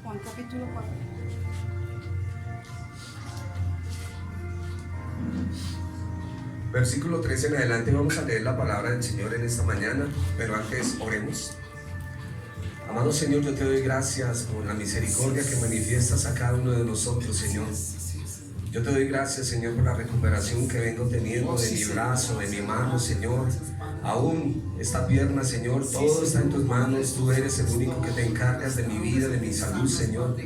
Juan capítulo 4. Versículo 13 en adelante vamos a leer la palabra del Señor en esta mañana, pero antes oremos. Amado Señor, yo te doy gracias por la misericordia que manifiestas a cada uno de nosotros, Señor. Yo te doy gracias, Señor, por la recuperación que vengo teniendo de mi brazo, de mi mano, Señor. Aún esta pierna, Señor, todo está en tus manos. Tú eres el único que te encargas de mi vida, de mi salud, Señor.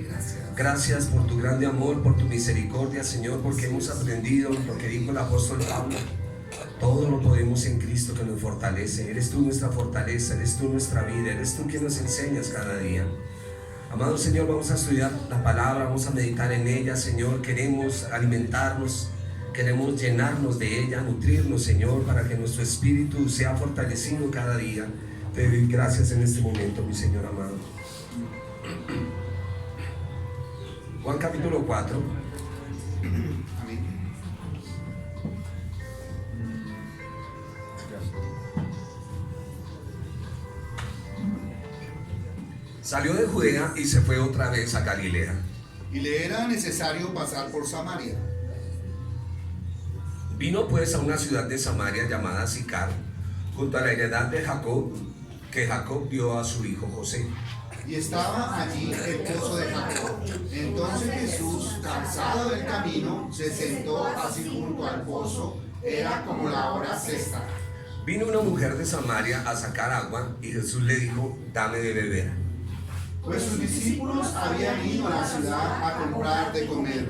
Gracias por tu grande amor, por tu misericordia, Señor, porque hemos aprendido lo que dijo el apóstol Pablo. Todo lo podemos en Cristo que nos fortalece. Eres tú nuestra fortaleza, eres tú nuestra vida, eres tú quien nos enseñas cada día. Amado Señor, vamos a estudiar la palabra, vamos a meditar en ella, Señor. Queremos alimentarnos, queremos llenarnos de ella, nutrirnos, Señor, para que nuestro espíritu sea fortalecido cada día. Te doy gracias en este momento, mi Señor amado. Juan capítulo 4. Salió de Judea y se fue otra vez a Galilea. Y le era necesario pasar por Samaria. Vino pues a una ciudad de Samaria llamada Sicar, junto a la heredad de Jacob, que Jacob dio a su hijo José. Y estaba allí el pozo de Jacob. Entonces Jesús, cansado del camino, se sentó así junto al pozo. Era como la hora sexta. Vino una mujer de Samaria a sacar agua y Jesús le dijo: dame de beber. Pues sus discípulos habían ido a la ciudad a comprar de comer.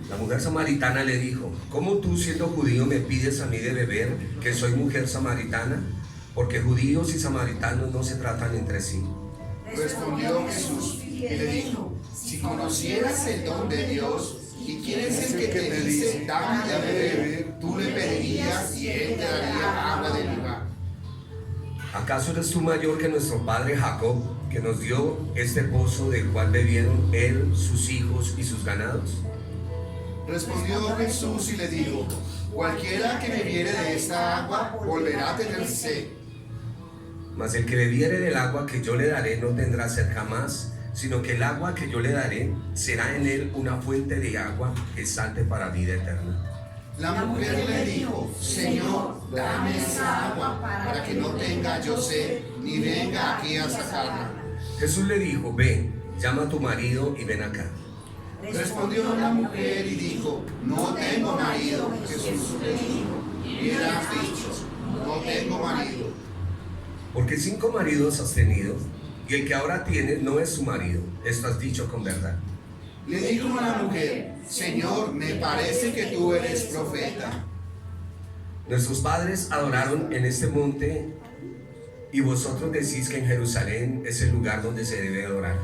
La mujer samaritana le dijo: ¿cómo tú, siendo judío, me pides a mí de beber, que soy mujer samaritana? Porque judíos y samaritanos no se tratan entre sí. Respondió Jesús y le dijo: si conocieras el don de Dios y quién es el que te dice dame de beber, tú le pedirías y él te daría agua de viva. ¿Acaso eres tú mayor que nuestro padre Jacob, que nos dio este pozo del cual bebieron él, sus hijos y sus ganados? Respondió Jesús y le dijo: cualquiera que bebiere de esta agua volverá a tener sed. Mas el que bebiere del agua que yo le daré no tendrá sed jamás, sino que el agua que yo le daré será en él una fuente de agua que salte para vida eterna. La mujer le dijo: Señor, dame esa agua para que no tenga yo sed, ni venga aquí a sacarla. Jesús le dijo: ve, llama a tu marido y ven acá. Respondió la mujer y dijo: no tengo marido. Jesús le dijo: bien has dicho, no tengo marido. Porque 5 maridos has tenido, y el que ahora tienes no es tu marido. Esto has dicho con verdad. Le dijo a la mujer: Señor, me parece que tú eres profeta. Nuestros padres adoraron en este monte, y vosotros decís que en Jerusalén es el lugar donde se debe adorar.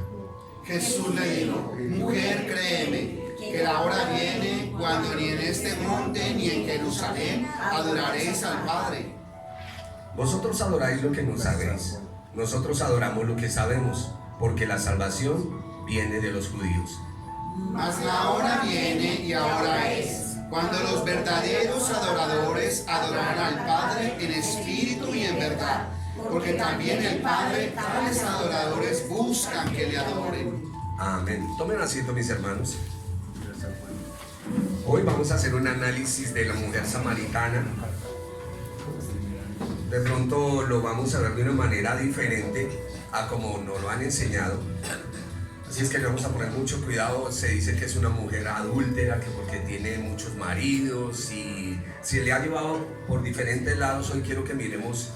Jesús le dijo: mujer, créeme, que la hora viene cuando ni en este monte ni en Jerusalén adoraréis al Padre. Vosotros adoráis lo que no sabéis. Nosotros adoramos lo que sabemos, porque la salvación viene de los judíos. Mas la hora viene y ahora es, cuando los verdaderos adoradores adorarán al Padre en espíritu y en verdad, porque también el Padre tales adoradores buscan que le adoren. Amén. Tomen asiento, mis hermanos. Hoy vamos a hacer un análisis de la mujer samaritana. De pronto lo vamos a ver de una manera diferente a como nos lo han enseñado. Así es que le vamos a poner mucho cuidado. Se dice que es una mujer adúltera, que porque tiene muchos maridos y se le ha llevado por diferentes lados. Hoy quiero que miremos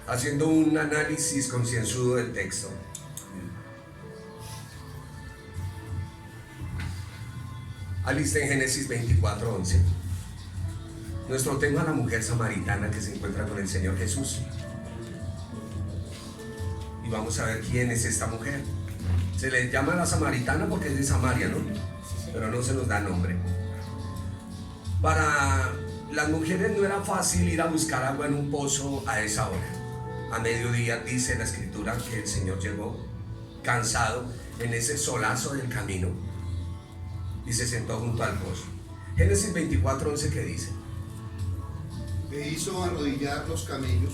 haciendo un análisis concienzudo del texto. Alista en Génesis 24:11. Nuestro tema es la mujer samaritana que se encuentra con el Señor Jesús. Y vamos a ver quién es esta mujer. Se le llama la samaritana porque es de Samaria, ¿no? Pero no se nos da nombre. Para las mujeres no era fácil ir a buscar agua en un pozo a esa hora. A mediodía dice la escritura que el Señor llegó cansado en ese solazo del camino y se sentó junto al pozo. Génesis 24:11, ¿qué dice? E hizo arrodillar los camellos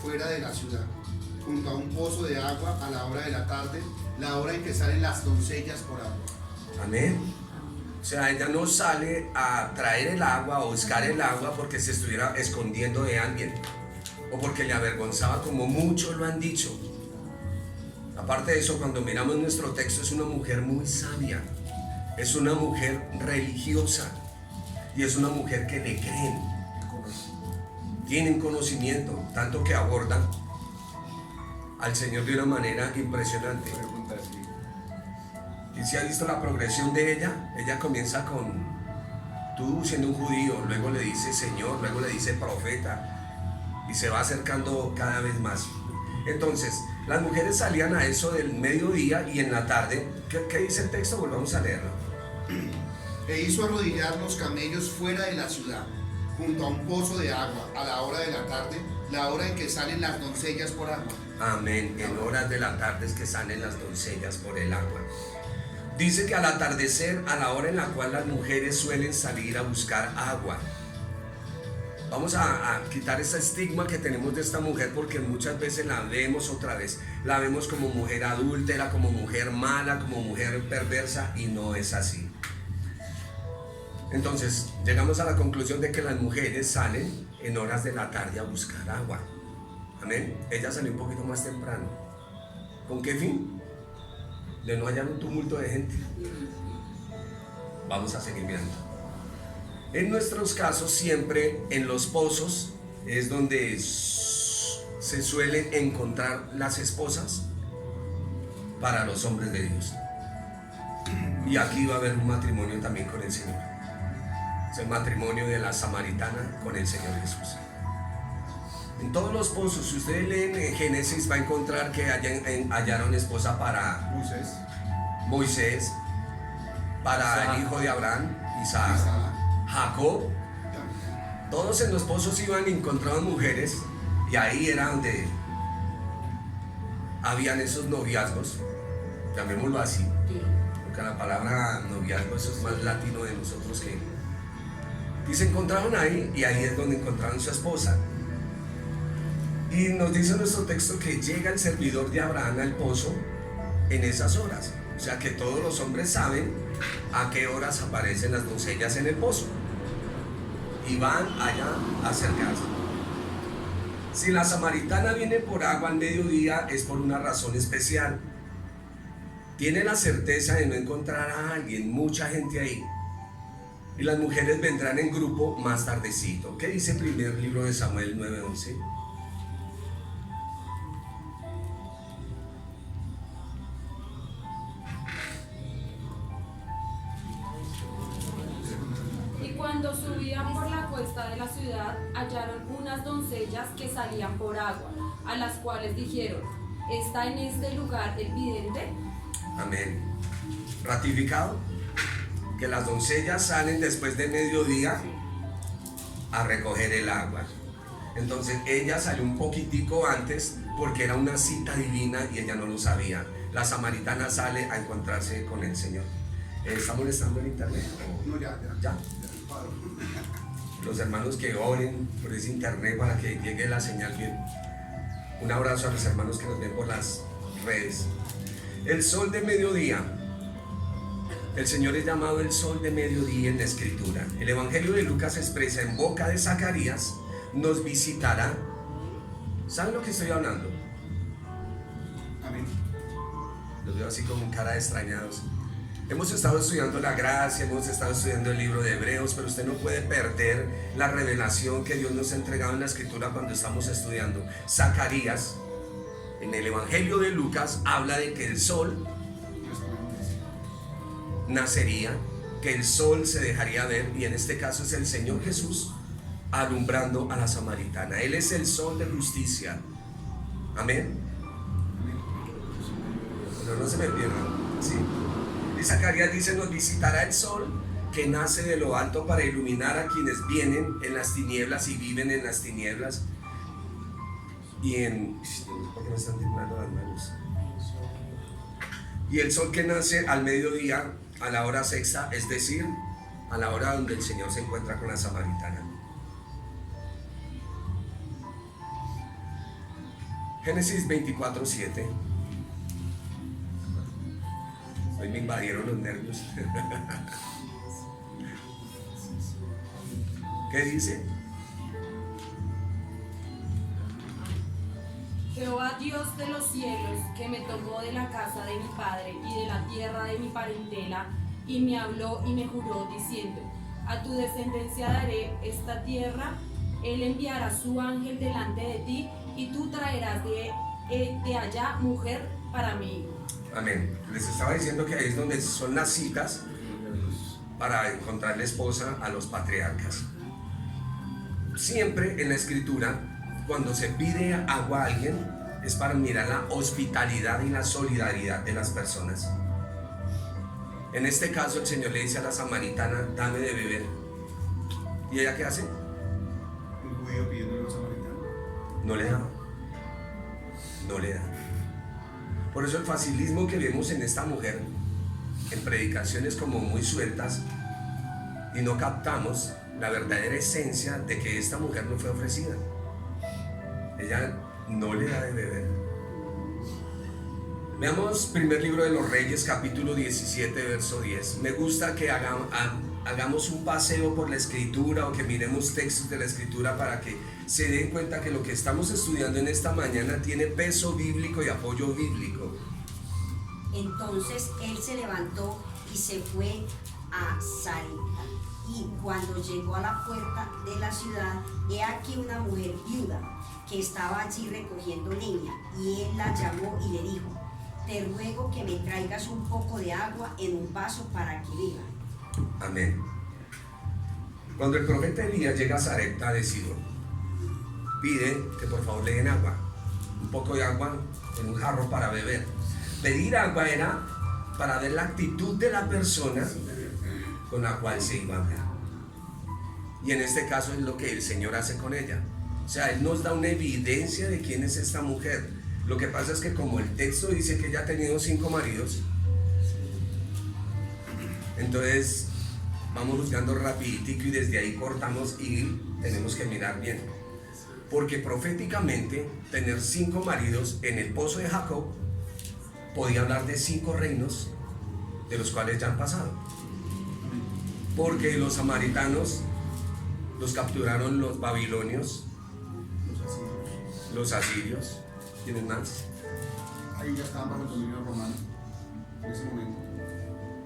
fuera de la ciudad junto a un pozo de agua a la hora de la tarde, la hora en que salen las doncellas por agua. Amén. O sea, ella no sale a traer el agua o buscar el agua porque se estuviera escondiendo de alguien o porque le avergonzaba, como muchos lo han dicho. Aparte de eso, cuando miramos nuestro texto, es una mujer muy sabia, es una mujer religiosa y es una mujer que le creen, tienen conocimiento, tanto que abordan al Señor de una manera impresionante. Y si ha visto la progresión de ella, ella comienza con tú siendo un judío, luego le dice Señor, luego le dice profeta y se va acercando cada vez más. Entonces, las mujeres salían a eso del mediodía y en la tarde, ¿qué dice el texto? Volvamos a leerlo. E hizo arrodillar los camellos fuera de la ciudad, junto a un pozo de agua, a la hora de la tarde, la hora en que salen las doncellas por agua. Amén. En horas de la tarde es que salen las doncellas por el agua. Dice que al atardecer, a la hora en la cual las mujeres suelen salir a buscar agua. Vamos a quitar ese estigma que tenemos de esta mujer, porque muchas veces la vemos otra vez. La vemos como mujer adúltera, como mujer mala, como mujer perversa, y no es así. Entonces, llegamos a la conclusión de que las mujeres salen en horas de la tarde a buscar agua. Amén. Ella salió un poquito más temprano. ¿Con qué fin? De no hallar un tumulto de gente. Vamos a seguir viendo. En nuestros casos, siempre en los pozos es donde se suelen encontrar las esposas para los hombres de Dios. Y aquí va a haber un matrimonio también con el Señor. Es el matrimonio de la samaritana con el Señor Jesús. En todos los pozos, si ustedes leen en Génesis, va a encontrar que hallaron esposa para Moisés, para el hijo de Abraham, Isaac, Jacob. Todos en los pozos iban y encontraban mujeres, y ahí era donde habían esos noviazgos, llamémoslo así, porque la palabra noviazgo, eso es más latino de nosotros que... Y se encontraron ahí, y ahí es donde encontraron su esposa. Y nos dice nuestro texto que llega el servidor de Abraham al pozo en esas horas. O sea que todos los hombres saben a qué horas aparecen las doncellas en el pozo y van allá a acercarse. Si la samaritana viene por agua al mediodía, es por una razón especial. Tiene la certeza de no encontrar a alguien, mucha gente ahí. Y las mujeres vendrán en grupo más tardecito. ¿Qué dice el primer libro de Samuel 9:11? Cuando subían por la cuesta de la ciudad, hallaron unas doncellas que salían por agua, a las cuales dijeron: ¿está en este lugar el vidente? Amén. Ratificado que las doncellas salen después de mediodía a recoger el agua. Entonces ella salió un poquitico antes porque era una cita divina y ella no lo sabía. La samaritana sale a encontrarse con el Señor. ¿Está molestando el internet? No, ya. Los hermanos que oren por ese internet para que llegue la señal bien. Un abrazo a los hermanos que nos ven por las redes. El sol de mediodía. El Señor es llamado el sol de mediodía en la Escritura. El Evangelio de Lucas expresa en boca de Zacarías: nos visitará. ¿Saben lo que estoy hablando? Amén. Los veo así como cara de extrañados. Hemos estado estudiando la gracia, hemos estado estudiando el libro de Hebreos, pero usted no puede perder la revelación que Dios nos ha entregado en la Escritura cuando estamos estudiando. Zacarías, en el Evangelio de Lucas, habla de que el sol nacería, que el sol se dejaría ver, y en este caso es el Señor Jesús alumbrando a la samaritana. Él es el sol de justicia. Amén. Pero no se me pierdan, ¿sí? Y Zacarías dice: nos visitará el sol que nace de lo alto para iluminar a quienes vienen en las tinieblas y viven en las tinieblas. ¿Por qué me están temblando las manos? Y el sol que nace al mediodía, a la hora sexta, es decir, a la hora donde el Señor se encuentra con la samaritana. Génesis 24:7. Hoy me invadieron los nervios. ¿Qué dice? Jehová Dios de los cielos, que me tomó de la casa de mi padre y de la tierra de mi parentela, y me habló y me juró, diciendo: a tu descendencia daré esta tierra, él enviará su ángel delante de ti, y tú traerás de allá mujer para mi hijo. Amén. Les estaba diciendo que ahí es donde son las citas para encontrar la esposa a los patriarcas. Siempre en la escritura, cuando se pide agua a alguien, es para mirar la hospitalidad y la solidaridad de las personas. En este caso, el Señor le dice a la samaritana: dame de beber. ¿Y ella qué hace? Un judío pidiendo a los samaritanos. No le da. No le da. Por eso el facilismo que vemos en esta mujer, en predicaciones como muy sueltas, y no captamos la verdadera esencia de que esta mujer no fue ofrecida. Ella no le da de beber. Veamos primer libro de los Reyes, capítulo 17, verso 10. Me gusta que hagamos un paseo por la escritura, o que miremos textos de la escritura para que se den cuenta que lo que estamos estudiando en esta mañana tiene peso bíblico y apoyo bíblico. Entonces él se levantó y se fue a Sarepta. Y cuando llegó a la puerta de la ciudad, he aquí una mujer viuda que estaba allí recogiendo leña, y él la llamó y le dijo: te ruego que me traigas un poco de agua en un vaso para que beba. Amén. Cuando el profeta Elías llega a Sarepta de Sidón, pide que por favor le den agua, un poco de agua en un jarro para beber. Pedir agua era para ver la actitud de la persona con la cual se iba a hablar. Y en este caso es lo que el Señor hace con ella. O sea, Él nos da una evidencia de quién es esta mujer. Lo que pasa es que como el texto dice que ella ha tenido 5 maridos, entonces vamos buscando rapiditico y desde ahí cortamos, y tenemos que mirar bien. Porque proféticamente tener 5 maridos en el pozo de Jacob podía hablar de 5 reinos de los cuales ya han pasado. Porque los samaritanos los capturaron los babilonios, los asirios. ¿Tienen más? Ahí ya estaban bajo el dominio romano en ese momento.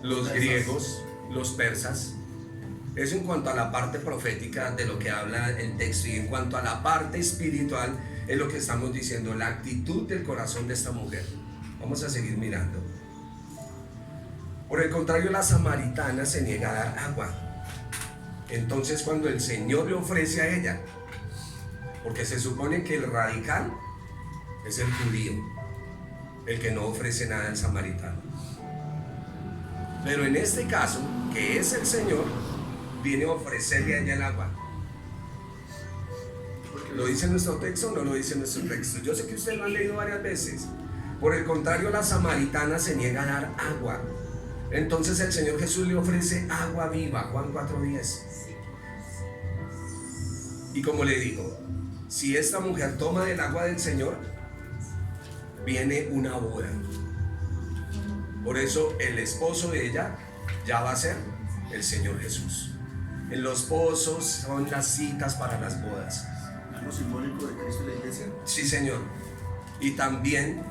Los griegos, los persas. Eso en cuanto a la parte profética de lo que habla el texto, y en cuanto a la parte espiritual es lo que estamos diciendo, la actitud del corazón de esta mujer. Vamos a seguir mirando. Por el contrario, la samaritana se niega a dar agua. Entonces cuando el Señor le ofrece a ella, porque se supone que el radical es el judío, el que no ofrece nada al samaritano. Pero en este caso, que es el Señor, viene a ofrecerle a ella el agua. ¿Lo dice nuestro texto o no lo dice nuestro texto? Yo sé que ustedes lo han leído varias veces. Por el contrario, la samaritana se niega a dar agua. Entonces el Señor Jesús le ofrece agua viva, Juan 4:10. Y como le digo, si esta mujer toma del agua del Señor, viene una boda. Por eso el esposo de ella ya va a ser el Señor Jesús. En los pozos son las citas para las bodas. ¿Es lo simbólico de Cristo y la iglesia? Sí, Señor. Y también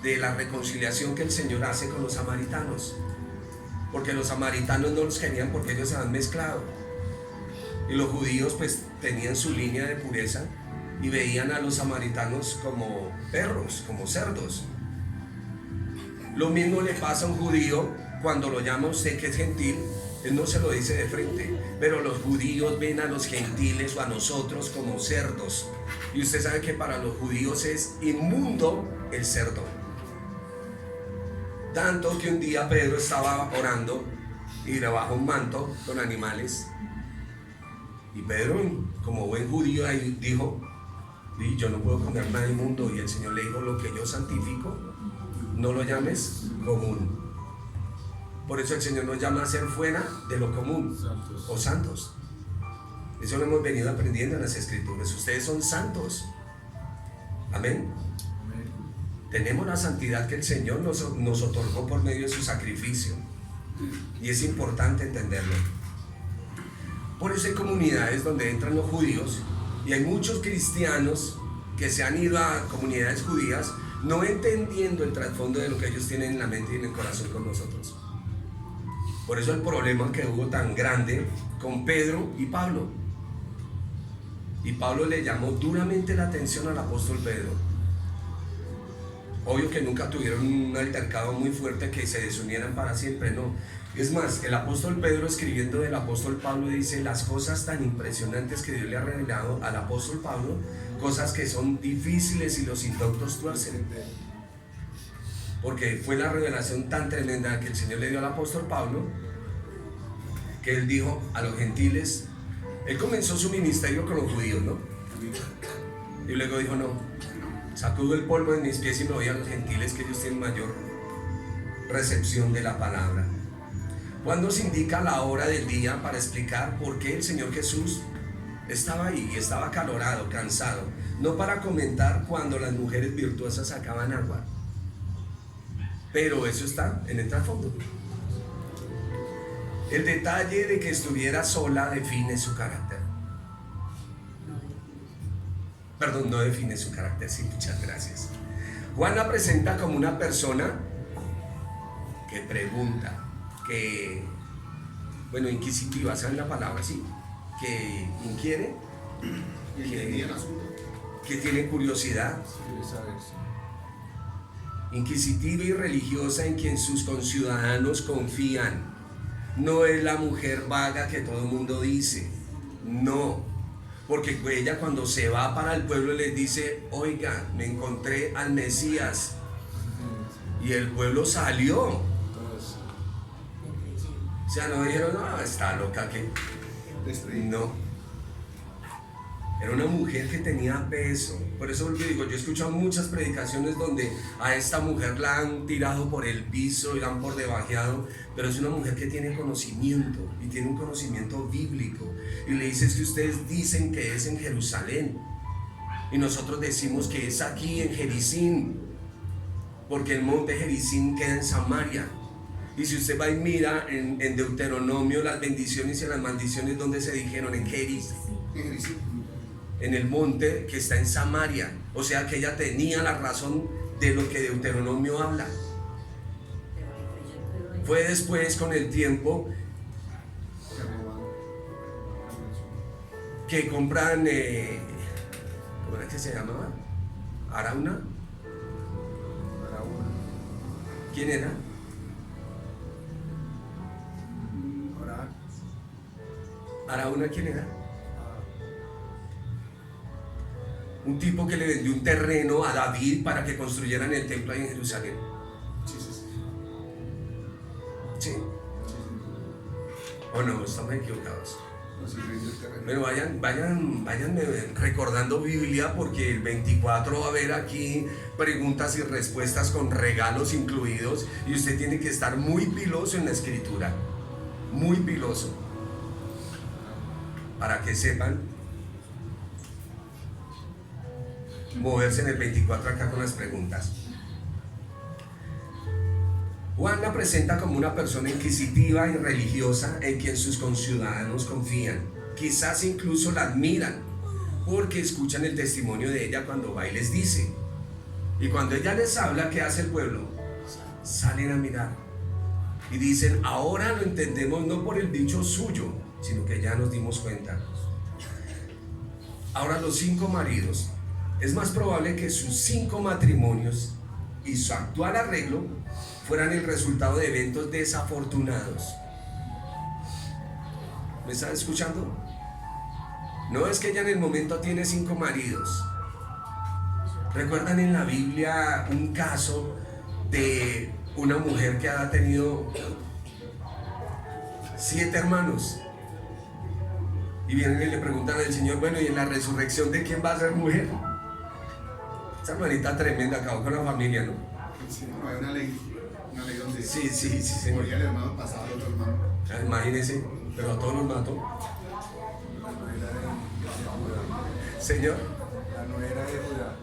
de la reconciliación que el Señor hace con los samaritanos. Porque los samaritanos no los querían porque ellos se han mezclado. Y los judíos pues tenían su línea de pureza y veían a los samaritanos como perros, como cerdos. Lo mismo le pasa a un judío cuando lo llama usted que es gentil. Él no se lo dice de frente, pero los judíos ven a los gentiles o a nosotros como cerdos. Y usted sabe que para los judíos es inmundo el cerdo. Tanto que un día Pedro estaba orando y le bajó un manto con animales. Y Pedro, como buen judío, ahí dijo: yo no puedo comer nada inmundo. Y el Señor le dijo: lo que yo santifico, no lo llames común. Por eso el Señor nos llama a ser fuera de lo común, santos. O santos. Eso lo hemos venido aprendiendo en las Escrituras. Ustedes son santos. Amén. Tenemos la santidad que el Señor nos otorgó por medio de su sacrificio. Y es importante entenderlo. Por eso hay comunidades donde entran los judíos y hay muchos cristianos que se han ido a comunidades judías no entendiendo el trasfondo de lo que ellos tienen en la mente y en el corazón con nosotros. Por eso el problema que hubo tan grande con Pedro y Pablo. Y Pablo le llamó duramente la atención al apóstol Pedro. Obvio que nunca tuvieron un altercado muy fuerte que se desunieran para siempre, no. Es más, el apóstol Pedro, escribiendo del apóstol Pablo, dice las cosas tan impresionantes que Dios le ha revelado al apóstol Pablo, cosas que son difíciles y los indoctos tuercen. Porque fue la revelación tan tremenda que el Señor le dio al apóstol Pablo, que él dijo a los gentiles, él comenzó su ministerio con los judíos, ¿no? Y luego dijo, no, sacudo el polvo de mis pies y me voy a los gentiles, que ellos tienen mayor recepción de la palabra. ¿Cuándo se indica la hora del día para explicar por qué el Señor Jesús estaba ahí y estaba acalorado, cansado? No para comentar cuando las mujeres virtuosas sacaban agua, pero eso está en el trasfondo. El detalle de que estuviera sola define su carácter. Perdón, no define su carácter, sí, muchas gracias. Juan la presenta como una persona que pregunta, que, bueno, inquisitiva, ¿saben la palabra? Sí, que inquiere, que tiene curiosidad, inquisitiva y religiosa en quien sus conciudadanos confían. No es la mujer vaga que todo el mundo dice, no, porque ella cuando se va para el pueblo les dice, oiga, me encontré al Mesías, y el pueblo salió. O sea, no dijeron, no, está loca que... No. Era una mujer que tenía peso. Por eso les digo, yo he escuchado muchas predicaciones donde a esta mujer la han tirado por el piso y la han por debajeado, pero es una mujer que tiene conocimiento y tiene un conocimiento bíblico. Y le dice, es que ustedes dicen que es en Jerusalén y nosotros decimos que es aquí en Gerizim, porque el monte Gerizim queda en Samaria. Y si usted va y mira en Deuteronomio las bendiciones y las maldiciones, donde se dijeron en Gerizim, en el monte que está en Samaria. O sea que ella tenía la razón de lo que Deuteronomio habla. Fue después, con el tiempo, que compran, ¿cómo era que se llamaba? ¿Arauna? ¿Quién era? ¿Arauna quién era? Un tipo que le vendió un terreno a David para que construyeran el templo ahí en Jerusalén. ¿Sí? ¿O no? Estamos equivocados. Pero vayan recordando Biblia, porque el 24 va a haber aquí preguntas y respuestas con regalos incluidos, y usted tiene que estar muy piloso en la escritura, muy piloso, para que sepan moverse en el 24 acá con las preguntas. Juan la presenta como una persona inquisitiva y religiosa en quien sus conciudadanos confían, quizás incluso la admiran, porque escuchan el testimonio de ella cuando va y les dice. Y cuando ella les habla, ¿qué hace el pueblo? Salen a mirar y dicen, ahora lo entendemos, no por el dicho suyo, sino que ya nos dimos cuenta. Ahora, los 5 maridos, es más probable que sus 5 matrimonios y su actual arreglo fueran el resultado de eventos desafortunados. ¿Me están escuchando? No es que ella en el momento tiene 5 maridos. ¿Recuerdan en la Biblia un caso de una mujer que ha tenido 7 hermanos? Y vienen y le preguntan al Señor, bueno, ¿y en la resurrección de quién va a ser mujer? Esa hermanita tremenda, acabó con la familia, ¿no? Sí, no, hay una ley donde Sí, moría el hermano pasado al otro hermano. Imagínense, pero a todos los mató. La nuera de Judá. Señor, La nuera de Judá.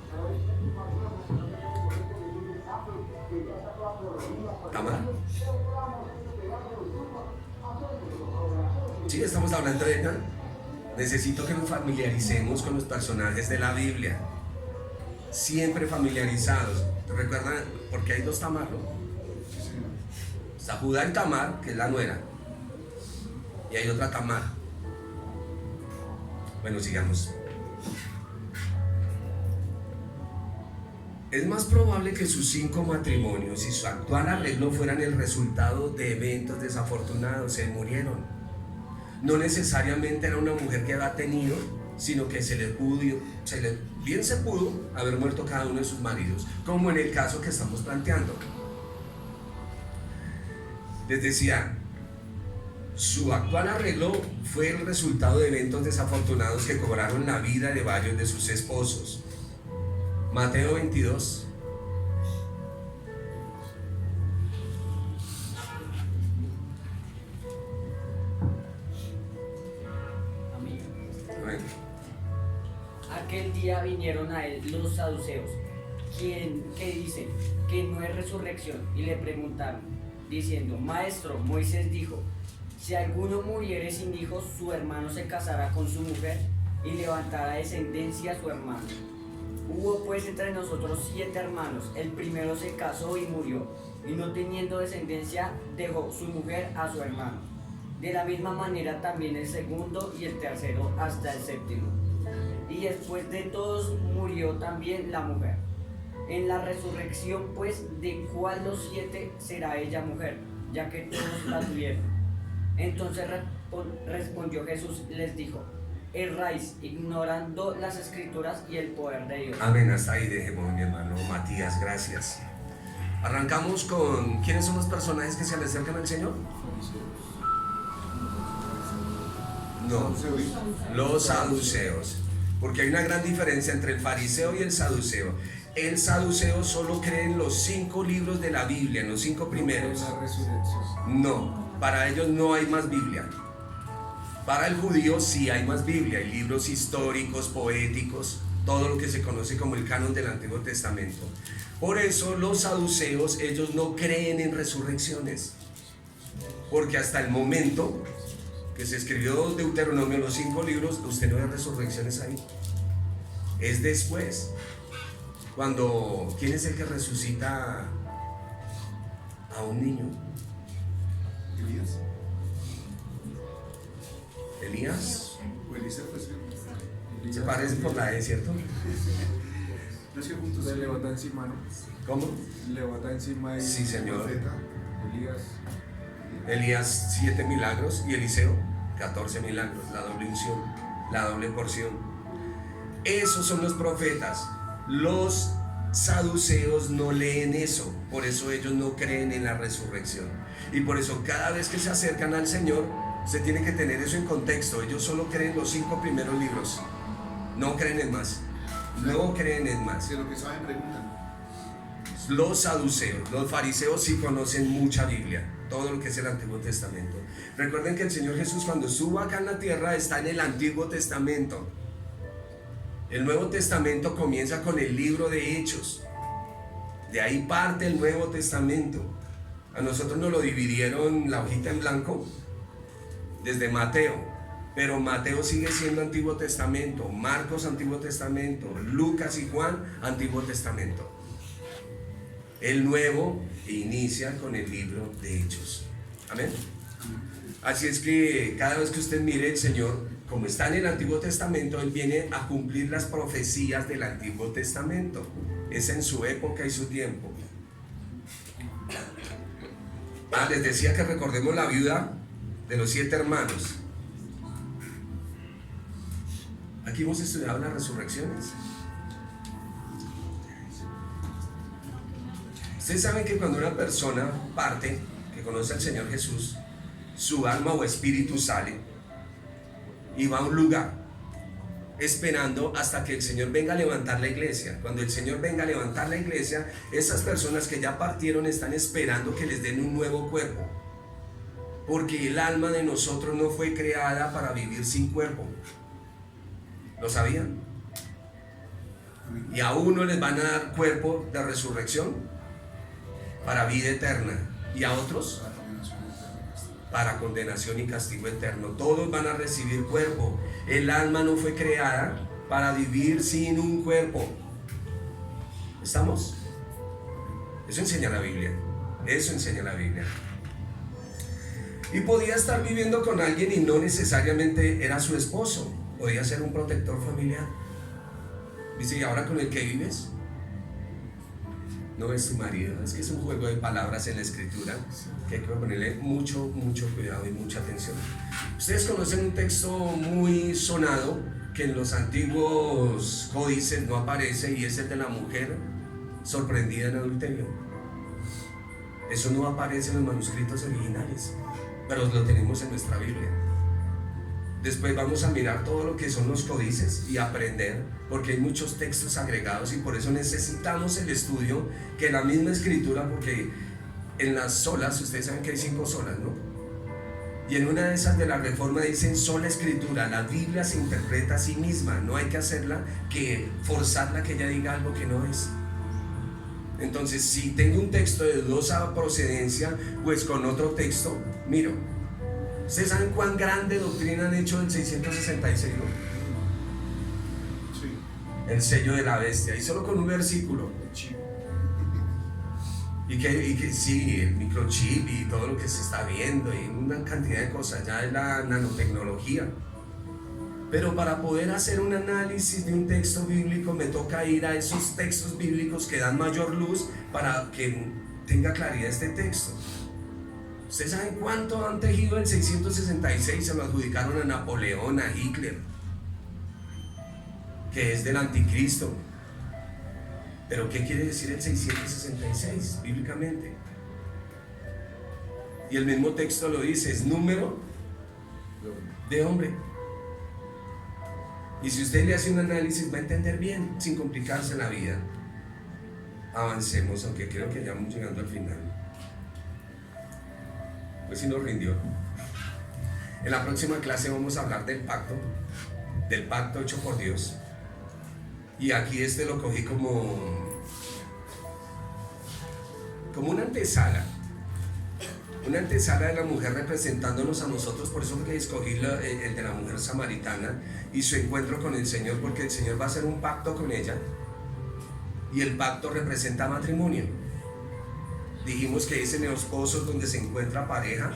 Tamar. Sí, estamos hablando de ella. Necesito que nos familiaricemos con los personajes de la Biblia. Siempre familiarizados. ¿Te recuerdan? Porque hay dos Tamar, ¿no? Está Judá y Tamar, que es la nuera. Y hay otra Tamar. Bueno, sigamos. Es más probable que sus 5 matrimonios y su actual arreglo fueran el resultado de eventos desafortunados. Se murieron. No necesariamente era una mujer que había tenido, sino que bien se pudo haber muerto cada uno de sus maridos, como en el caso que estamos planteando. Les decía, su actual arreglo fue el resultado de eventos desafortunados que cobraron la vida de varios de sus esposos. Mateo 22. Amén. Aquel día vinieron a él los saduceos, que dicen que no hay resurrección, y le preguntaron, diciendo: Maestro, Moisés dijo: si alguno muriere sin hijos, su hermano se casará con su mujer y levantará descendencia a su hermano. Hubo pues entre nosotros 7 hermanos. El primero se casó y murió, y no teniendo descendencia dejó su mujer a su hermano. De la misma manera también el segundo y el tercero hasta el séptimo. Y después de todos murió también la mujer. En la resurrección pues, ¿de cuál los 7 será ella mujer? Ya que todos la tuvieron. Entonces respondió Jesús y les dijo: erráis, ignorando las escrituras y el poder de Dios. Amén, hasta ahí dejemos, mi hermano Matías, gracias. Arrancamos con ¿quiénes son los personajes que se le acercan al Señor? No, los saduceos. Porque hay una gran diferencia entre el fariseo y el saduceo. El saduceo solo cree en los 5 libros de la Biblia, en los 5 primeros. No, para ellos no hay más Biblia. Para el judío sí hay más Biblia, hay libros históricos, poéticos, todo lo que se conoce como el canon del Antiguo Testamento. Por eso los saduceos, ellos no creen en resurrecciones, porque hasta el momento que se escribió Deuteronomio, los 5 libros, usted no ve resurrecciones ahí. Es después, cuando, ¿quién es el que resucita a un niño? Elías. Se parece por la E, ¿cierto? Se levanta encima, ¿no? ¿Cómo? Levanta encima y... Sí, señor. Elías. Elías 7 milagros y Eliseo 14 milagros, la doble unción, la doble porción. Esos son los profetas. Los saduceos no leen eso, por eso ellos no creen en la resurrección. Y por eso cada vez que se acercan al Señor, se tiene que tener eso en contexto. Ellos solo creen los 5 primeros libros, no creen en más. No creen en más. Si lo que saben preguntan. Los saduceos, los fariseos sí conocen mucha Biblia, todo lo que es el Antiguo Testamento. Recuerden que el Señor Jesús, cuando estuvo acá en la tierra, está en el Antiguo Testamento. El Nuevo Testamento comienza con el libro de Hechos. De ahí parte el Nuevo Testamento. A nosotros nos lo dividieron la hojita en blanco desde Mateo, pero Mateo sigue siendo Antiguo Testamento, Marcos Antiguo Testamento, Lucas y Juan Antiguo Testamento. El Nuevo inicia con el libro de Hechos. Amén. Así es que cada vez que usted mire, el Señor, como está en el Antiguo Testamento, Él viene a cumplir las profecías del Antiguo Testamento. Es en su época y su tiempo. Les decía que recordemos la viuda de los 7 hermanos. Aquí hemos estudiado las resurrecciones. Ustedes saben que cuando una persona parte, que conoce al Señor Jesús, su alma o espíritu sale y va a un lugar esperando hasta que el Señor venga a levantar la iglesia. Cuando el Señor venga a levantar la iglesia, esas personas que ya partieron están esperando que les den un nuevo cuerpo, porque el alma de nosotros no fue creada para vivir sin cuerpo. ¿Lo sabían? Y a uno les van a dar cuerpo de resurrección para vida eterna, y a otros para condenación y castigo eterno. Todos van a recibir cuerpo. El alma no fue creada para vivir sin un cuerpo. ¿Estamos? Eso enseña la Biblia. Eso enseña la Biblia. Y podía estar viviendo con alguien y no necesariamente era su esposo. Podía ser un protector familiar. Dice, ¿y ahora con el que vives? No es tu marido. Es que es un juego de palabras en la escritura que hay que ponerle mucho cuidado y mucha atención. Ustedes conocen un texto muy sonado que en los antiguos códices no aparece, y es el de la mujer sorprendida en adulterio. Eso no aparece en los manuscritos originales, pero lo tenemos en nuestra Biblia. Después vamos a mirar todo lo que son los códices y aprender, porque hay muchos textos agregados, y por eso necesitamos el estudio que la misma escritura, porque en las solas, ustedes saben que hay 5 solas, ¿no? Y en una de esas de la Reforma dicen sola escritura. La Biblia se interpreta a sí misma, no hay que hacerla, que forzarla que ella diga algo que no es. Entonces, si tengo un texto de dudosa procedencia, pues con otro texto miro. ¿Ustedes saben cuán grande doctrina han hecho del 666, no? Sí. El sello de la bestia, y solo con un versículo. Y que sí, el microchip y todo lo que se está viendo, y una cantidad de cosas, ya es la nanotecnología. Pero para poder hacer un análisis de un texto bíblico me toca ir a esos textos bíblicos que dan mayor luz para que tenga claridad este texto. ¿Ustedes saben cuánto han tejido el 666? Se lo adjudicaron a Napoleón, a Hitler, que es del anticristo. Pero ¿qué quiere decir el 666 bíblicamente? Y el mismo texto lo dice, es número de hombre. Y si usted le hace un análisis va a entender bien, sin complicarse la vida. Avancemos, aunque creo que ya vamos llegando al final. Pues si nos rindió. En la próxima clase vamos a hablar del pacto hecho por Dios. Y aquí lo cogí como una antesala de la mujer representándonos a nosotros. Por eso que escogí el de la mujer samaritana y su encuentro con el Señor, porque el Señor va a hacer un pacto con ella, y el pacto representa matrimonio. Dijimos que es en los pozos donde se encuentra pareja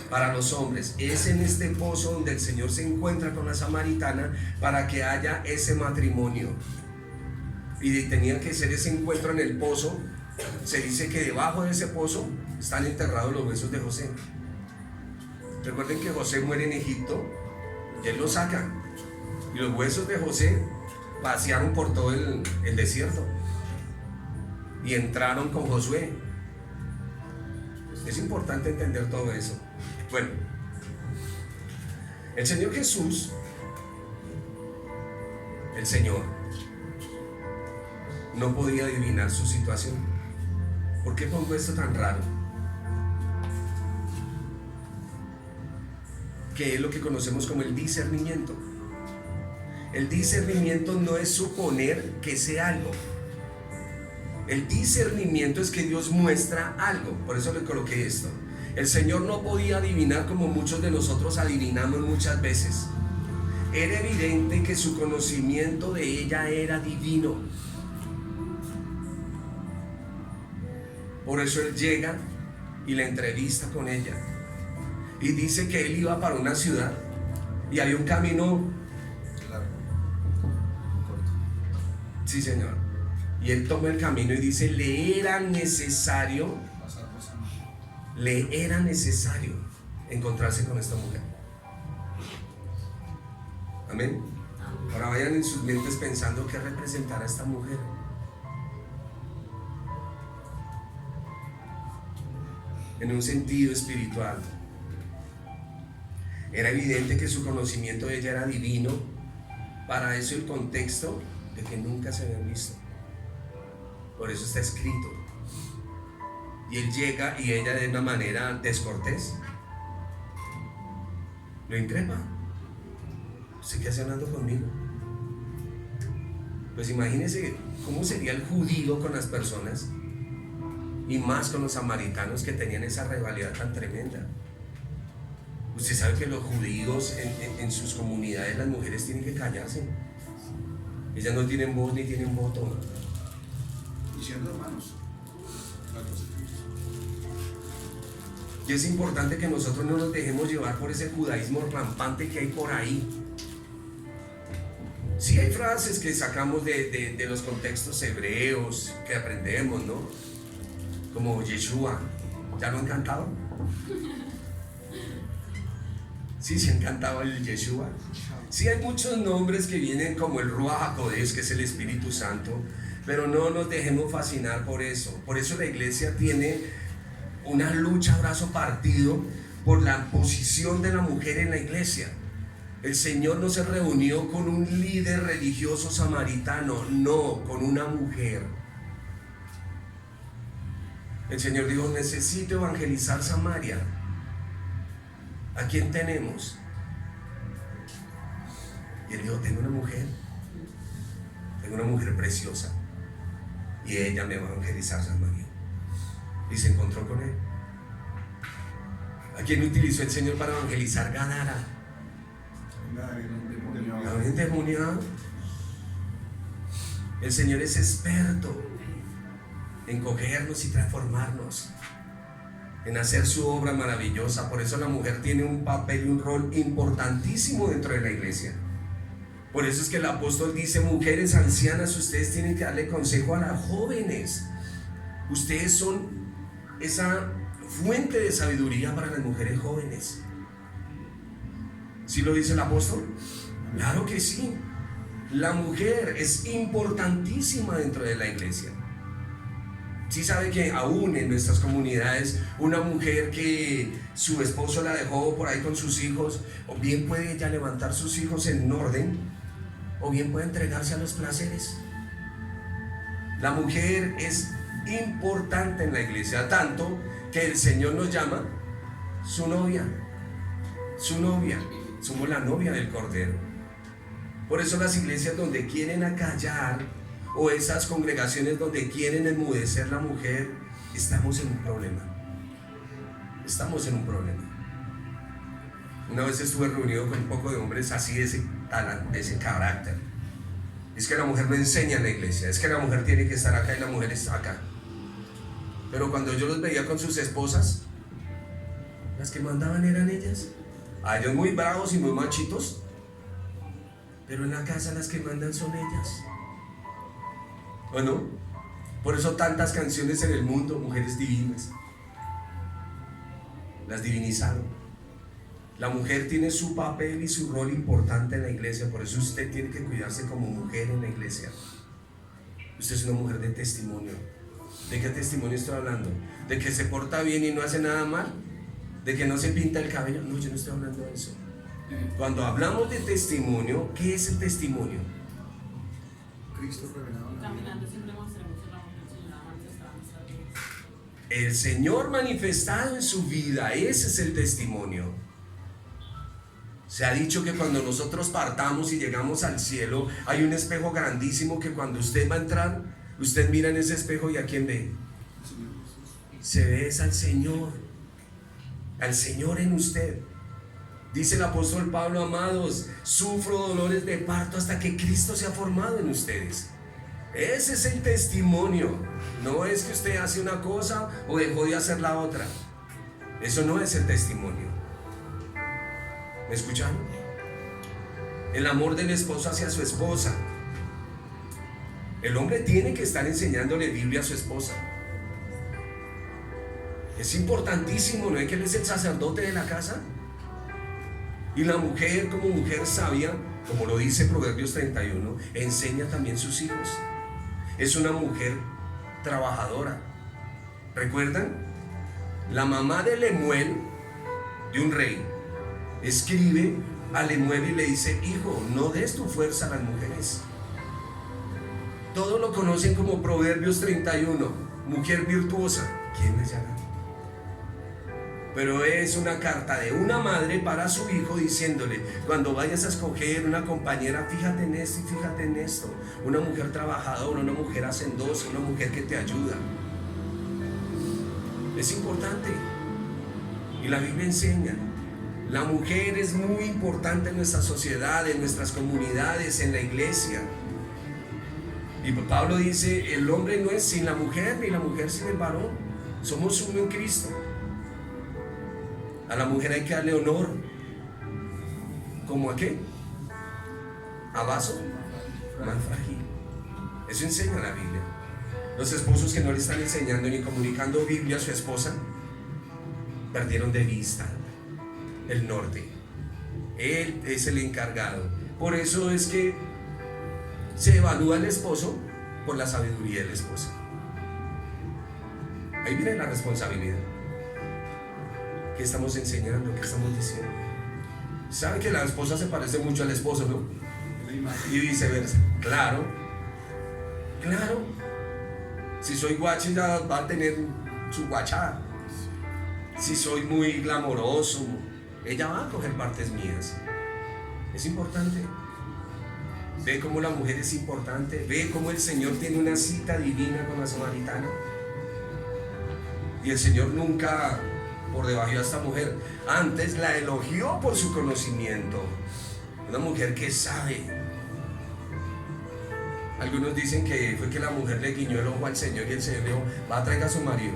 para los hombres. Es en este pozo donde el Señor se encuentra con la samaritana para que haya ese matrimonio. Y tenía que ser ese encuentro en el pozo. Se dice que debajo de ese pozo están enterrados los huesos de José. Recuerden que José muere en Egipto y él lo saca, y los huesos de José pasearon por todo el desierto y entraron con Josué. Es importante entender todo eso. Bueno, el Señor Jesús, el Señor, no podía adivinar su situación. ¿Por qué pongo esto tan raro? Que es lo que conocemos como el discernimiento. El discernimiento no es suponer que sea algo. El discernimiento es que Dios muestra algo. Por eso le coloqué esto. El Señor no podía adivinar como muchos de nosotros adivinamos muchas veces. Era evidente que su conocimiento de ella era divino. Por eso Él llega y la entrevista con ella. Y dice que Él iba para una ciudad y había un camino. Claro. Corto. Sí, Señor. Y Él toma el camino y dice, le era necesario encontrarse con esta mujer. Amén. Ahora vayan en sus mentes pensando qué representará esta mujer. En un sentido espiritual. Era evidente que su conocimiento de ella era divino. Para eso el contexto de que nunca se habían visto. Por eso está escrito. Y él llega y ella, de una manera descortés, lo increpa. ¿Usted qué hace hablando conmigo? Pues imagínese cómo sería el judío con las personas y más con los samaritanos que tenían esa rivalidad tan tremenda. Usted sabe que los judíos en sus comunidades, las mujeres tienen que callarse. Ellas no tienen voz ni tienen voto. Y siendo hermanos. Y es importante que nosotros no nos dejemos llevar por ese judaísmo rampante que hay por ahí. Sí hay frases que sacamos de los contextos hebreos que aprendemos, ¿no? Como Yeshua. ¿Ya lo han cantado? Sí, se han cantado el Yeshua. Sí hay muchos nombres que vienen como el Ruach HaKodesh, que es el Espíritu Santo, pero no nos dejemos fascinar por eso. Por eso la iglesia tiene una lucha a brazo partido por la posición de la mujer en la iglesia. El Señor no se reunió con un líder religioso samaritano, no, con una mujer. El Señor dijo: necesito evangelizar Samaria. ¿A quién tenemos? Y él dijo: tengo una mujer preciosa, y ella me va a evangelizar Samaria. Y se encontró con él. ¿A quién utilizó el Señor para evangelizar Gadara? A un endemoniado. El Señor es experto en cogernos y transformarnos, en hacer su obra maravillosa. Por eso la mujer tiene un papel y un rol importantísimo dentro de la iglesia. Por eso es que el apóstol dice: mujeres ancianas, ustedes tienen que darle consejo a las jóvenes. Ustedes son esa fuente de sabiduría para las mujeres jóvenes. ¿Sí lo dice el apóstol? Claro que sí. La mujer es importantísima dentro de la iglesia. Sí sabe que aún en nuestras comunidades, una mujer que su esposo la dejó por ahí con sus hijos, o bien puede ella levantar sus hijos en orden, o bien puede entregarse a los placeres. La mujer es importante en la iglesia, tanto que el Señor nos llama su novia. Somos la novia del Cordero. Por eso las iglesias donde quieren acallar, o esas congregaciones donde quieren enmudecer la mujer, estamos en un problema. Una vez estuve reunido con un poco de hombres así de ese carácter. Es que la mujer no enseña en la iglesia, es que la mujer tiene que estar acá y la mujer está acá. Pero cuando yo los veía con sus esposas, las que mandaban eran ellas. A ellos muy bravos y muy machitos, pero en la casa las que mandan son ellas. ¿O no? Por eso tantas canciones en el mundo, mujeres divinas. Las divinizaron. La mujer tiene su papel y su rol importante en la iglesia. Por eso usted tiene que cuidarse como mujer en la iglesia. Usted es una mujer de testimonio. ¿De qué testimonio estoy hablando? ¿De que se porta bien y no hace nada mal? ¿De que no se pinta el cabello? No, yo no estoy hablando de eso. Cuando hablamos de testimonio, ¿qué es el testimonio? Cristo revelado. Caminando siempre mostremos el amor del Señor manifestado en nuestras vidas. El Señor manifestado en su vida, ese es el testimonio. Se ha dicho que cuando nosotros partamos y llegamos al cielo, hay un espejo grandísimo que cuando usted va a entrar, usted mira en ese espejo y ¿a quién ve? Se ve es al Señor en usted. Dice el apóstol Pablo: amados, sufro dolores de parto hasta que Cristo se ha formado en ustedes. Ese es el testimonio. No es que usted hace una cosa o dejó de hacer la otra. Eso no es el testimonio. ¿Me escuchan? El amor del esposo hacia su esposa. El hombre tiene que estar enseñándole Biblia a su esposa. Es importantísimo, ¿no es que él es el sacerdote de la casa? Y la mujer, como mujer sabia, como lo dice Proverbios 31, enseña también sus hijos. Es una mujer trabajadora. ¿Recuerdan? La mamá de Lemuel, de un rey, escribe a Lemuel y le dice: hijo, no des tu fuerza a las mujeres. Todos lo conocen como Proverbios 31, mujer virtuosa. ¿Quién me llama? Pero es una carta de una madre para su hijo diciéndole: cuando vayas a escoger una compañera, fíjate en esto y fíjate en esto. Una mujer trabajadora, una mujer hacendosa, una mujer que te ayuda. Es importante. Y la Biblia enseña, la mujer es muy importante en nuestra sociedad, en nuestras comunidades, en la iglesia. Y Pablo dice, el hombre no es sin la mujer, ni la mujer sin el varón. Somos uno en Cristo. A la mujer hay que darle honor. ¿Cómo a qué? A vaso más frágil. Eso enseña la Biblia. Los esposos que no le están enseñando ni comunicando Biblia a su esposa perdieron de vista el norte. Él es el encargado. Por eso es que se evalúa al esposo por la sabiduría de la esposa. Ahí viene la responsabilidad. ¿Qué estamos enseñando? ¿Qué estamos diciendo? ¿Sabe que la esposa se parece mucho al esposo, no? Y viceversa. Claro. Claro. Si soy guacho ya va a tener su guachada. Si soy muy glamoroso, ella va a coger partes mías. Es importante. Ve cómo la mujer es importante. Ve cómo el Señor tiene una cita divina con la samaritana. Y el Señor nunca por debajo a esta mujer. Antes la elogió por su conocimiento. Una mujer que sabe. Algunos dicen que fue que la mujer le guiñó el ojo al Señor y el Señor le dijo, va a traer a su marido.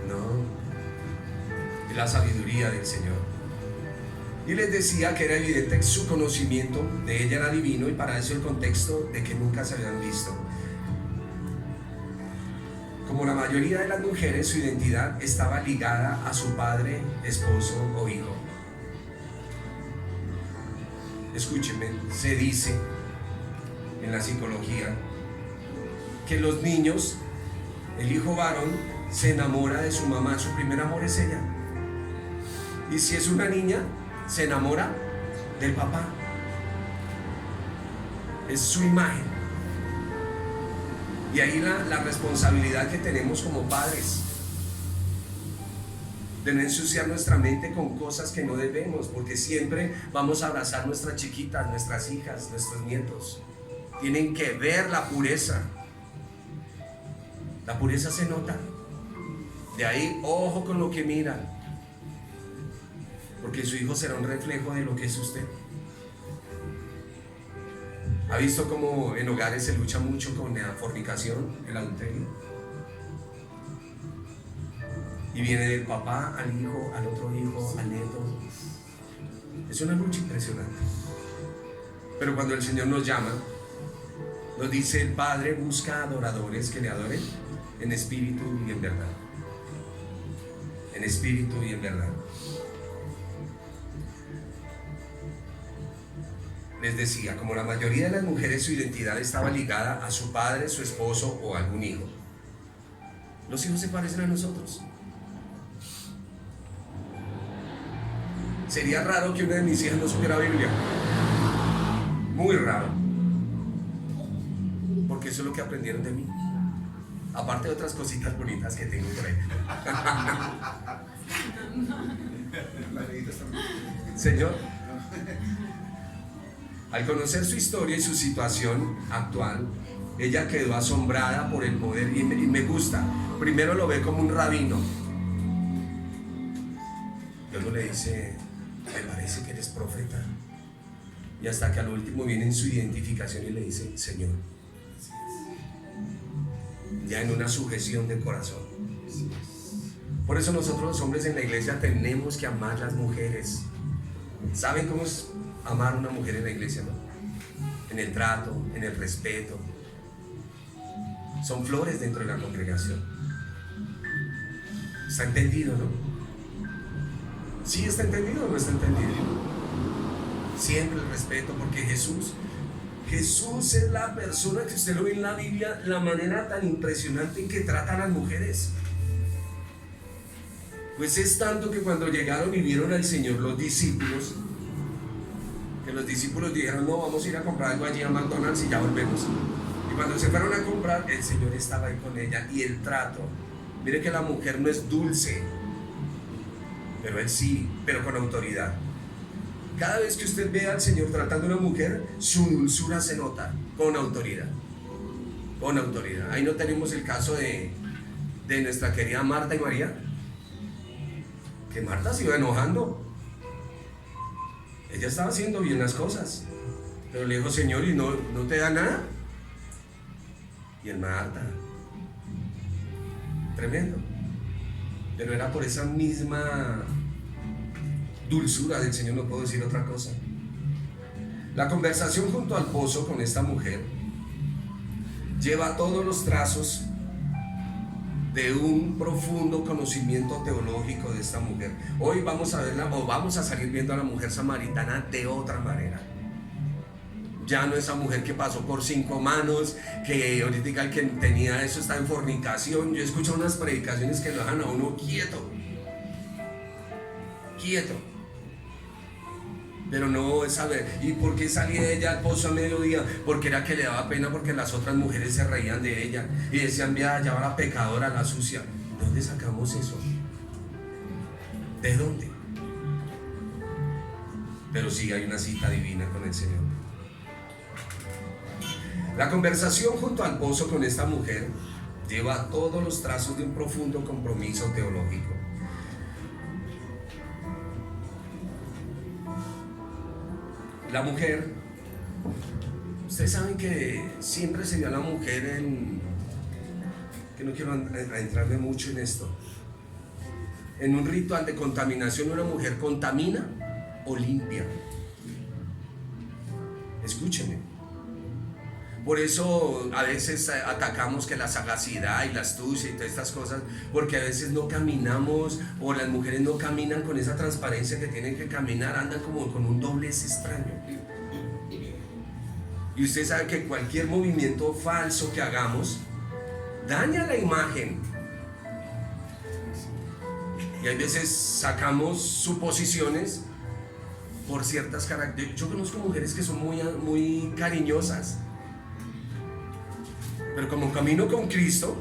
No. Es la sabiduría del Señor. Y les decía que era evidente que su conocimiento de ella era divino, y para eso el contexto de que nunca se habían visto. Como la mayoría de las mujeres, su identidad estaba ligada a su padre, esposo o hijo. Escúchenme, se dice en la psicología que los niños, el hijo varón se enamora de su mamá, su primer amor es ella. Y si es una niña, se enamora del papá. Es su imagen. Y ahí la responsabilidad que tenemos como padres de no ensuciar nuestra mente con cosas que no debemos, porque siempre vamos a abrazar nuestras chiquitas, nuestras hijas, nuestros nietos. Tienen que ver la pureza. La pureza se nota. De ahí, ojo con lo que miran, porque su hijo será un reflejo de lo que es usted. ¿Ha visto cómo en hogares se lucha mucho con la fornicación, el adulterio? Y viene del papá al hijo, al otro hijo, al nieto. Es una lucha impresionante. Pero cuando el Señor nos llama, nos dice, el Padre busca adoradores que le adoren en espíritu y en verdad. En espíritu y en verdad. Les decía, como la mayoría de las mujeres, su identidad estaba ligada a su padre, su esposo o algún hijo. Los hijos se parecen a nosotros. Sería raro que una de mis hijas no supiera Biblia. Muy raro. Porque eso es lo que aprendieron de mí. Aparte de otras cositas bonitas que tengo por ahí. Señor, al conocer su historia y su situación actual, ella quedó asombrada por el poder, y me gusta. Primero lo ve como un rabino. Luego le dice, me parece que eres profeta. Y hasta que al último viene en su identificación y le dice, Señor. Ya en una sujeción de corazón. Por eso nosotros los hombres en la iglesia tenemos que amar a las mujeres. ¿Saben cómo es amar a una mujer en la iglesia, no? En el trato, en el respeto. Son flores dentro de la congregación. ¿Está entendido, no? ¿Sí está entendido o no está entendido? Siempre el respeto, porque Jesús es la persona que usted lo ve en la Biblia, la manera tan impresionante en que trata a las mujeres. Pues es tanto que cuando llegaron y vieron al Señor los discípulos, que los discípulos dijeron, no, vamos a ir a comprar algo allí a McDonald's y ya volvemos. Y cuando se fueron a comprar, el Señor estaba ahí con ella. Y el trato, mire que la mujer no es dulce, pero él sí, pero con autoridad. Cada vez que usted ve al Señor tratando a una mujer, su dulzura se nota, con autoridad. Con autoridad. Ahí no tenemos el caso de de nuestra querida Marta y María? Que Marta se iba enojando. Ella estaba haciendo bien las cosas, pero le dijo, Señor, ¿y no te da nada? Y el Marta, tremendo. Pero era por esa misma dulzura del Señor, no puedo decir otra cosa. La conversación junto al pozo con esta mujer lleva todos los trazos de un profundo conocimiento teológico de esta mujer. Hoy vamos a verla, o vamos a salir viendo a la mujer samaritana de otra manera. Ya no esa mujer que pasó por 5 manos, que ahorita el que tenía eso está en fornicación. Yo escucho unas predicaciones que lo dejan a uno quieto. Pero no es saber. ¿Y por qué salía ella al pozo a mediodía? Porque era que le daba pena, porque las otras mujeres se reían de ella y decían, vea, allá va la pecadora, la sucia. ¿De dónde sacamos eso? ¿De dónde? Pero sí hay una cita divina con el Señor. La conversación junto al pozo con esta mujer lleva todos los trazos de un profundo compromiso teológico. La mujer, ustedes saben que siempre se vio a la mujer que no quiero entrarme mucho en esto, en un ritual de contaminación. Una mujer contamina o limpia. Escúchenme. Por eso a veces atacamos que la sagacidad y la astucia y todas estas cosas, porque a veces no caminamos, o las mujeres no caminan con esa transparencia que tienen que caminar, andan como con un doblez extraño. Y usted sabe que cualquier movimiento falso que hagamos daña la imagen. Y a veces sacamos suposiciones por ciertas características. Yo conozco mujeres que son muy cariñosas, pero como camino con Cristo,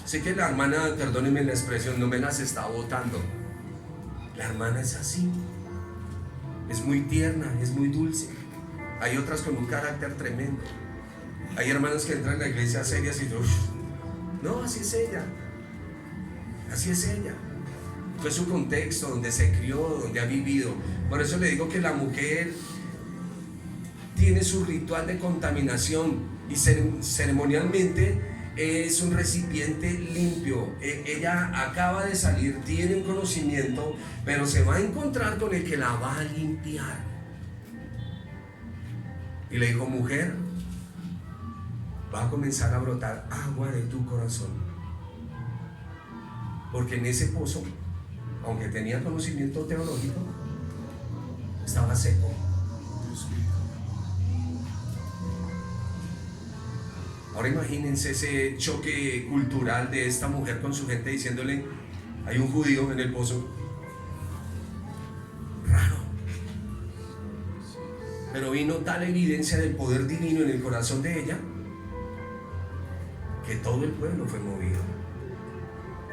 sé que la hermana, perdónenme la expresión, no me las está botando. La hermana es así, es muy tierna, es muy dulce. Hay otras con un carácter tremendo. Hay hermanas que entran en la iglesia serias y yo, no, así es ella. Así es ella. Fue su contexto, donde se crió, donde ha vivido. Por eso le digo que la mujer tiene su ritual de contaminación y ceremonialmente es un recipiente limpio. Ella acaba de salir, tiene un conocimiento, pero se va a encontrar con el que la va a limpiar. Y le dijo, mujer, va a comenzar a brotar agua de tu corazón, porque en ese pozo, aunque tenía conocimiento teológico, estaba seco. Ahora imagínense ese choque cultural de esta mujer con su gente diciéndole, hay un judío en el pozo. Raro. Pero vino tal evidencia del poder divino en el corazón de ella que todo el pueblo fue movido.